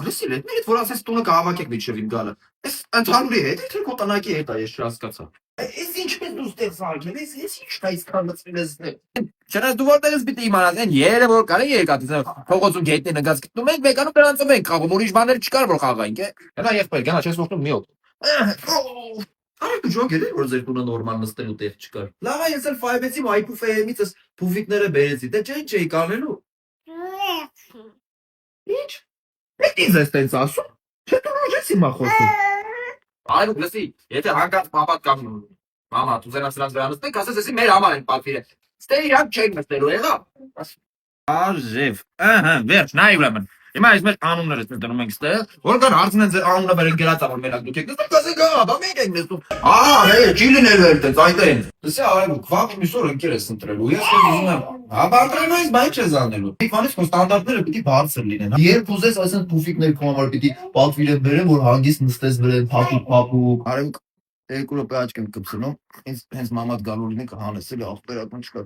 Լսի, լեթ որ ասես տունը կհավաքեք միջև իմ գալը։ Էս ընդհանուրի հետ, թե քո տնակի հետ է, ես չհասկացա։ Էս ինչպես դու ստեղ սարքել, էս ի՞նչն է իսկան մտցրել։ Չնայած դու որտեղից պիտի իմանաս, այն երերը որ կարի երկաթից փողոցում գետնի նգած գտնում ենք, մեկանում դրանցով ենք խաղում, ուրիշ բաներ չկար որ խաղայինք, է։ Գնա եղբայր, գնա, չես ուշնում մի օր։ Արեք դու ջոգել ես, որ ձեր տունը նորմալ նստելու տեղ չկար։ Լավ է, ես էլ ֆայբեցի վայփուֆեյից փուֆիկները բերեցի, դե չէի կանելու։ Ինչ։ Պետք է ես տենց ասում։ Չէ դու ոչ ես հիմա խոսում։ Այո, լսի, եթե հանկարծ պապատ կամ մամա ուզենա սրանց վրա նստենք, ասես էսի մեր համար են պատվիրել։ Ստե իրանք չեն նստելու, եղավ։ Արժև, ահա, վերջ, նայ ուրեմն։ Հիմա այս մեր անունները դնում ենք ստեղ, որ կան հարցնեն ձեր անունը վեր գրած ա որ մենակ դուք եք նստում, կասեք ահա, դա մենք ենք նստում։ Ահա, հե, չի լինելու էլ տենց, այդտեղ։ Լսի, արեք, վաղ միսօր ընկեր ես ընտրելու։ Ես ուզում եմ, բանտրենայից բայ չես անելու։ Իվանից քո ստանդարտները պիտի բարձր լինեն։ Երբ ուզես, այսինքն փուֆիկներ քո համար պիտի պատվիրեն բերեն, որ հանգիստ նստես վրան, փափուկ։ Արեք, երկու րոպե աչք եմ կպցնում։ Ինձ հենց մամատ գալու լինի կհանես, էլի ախպերական չկա։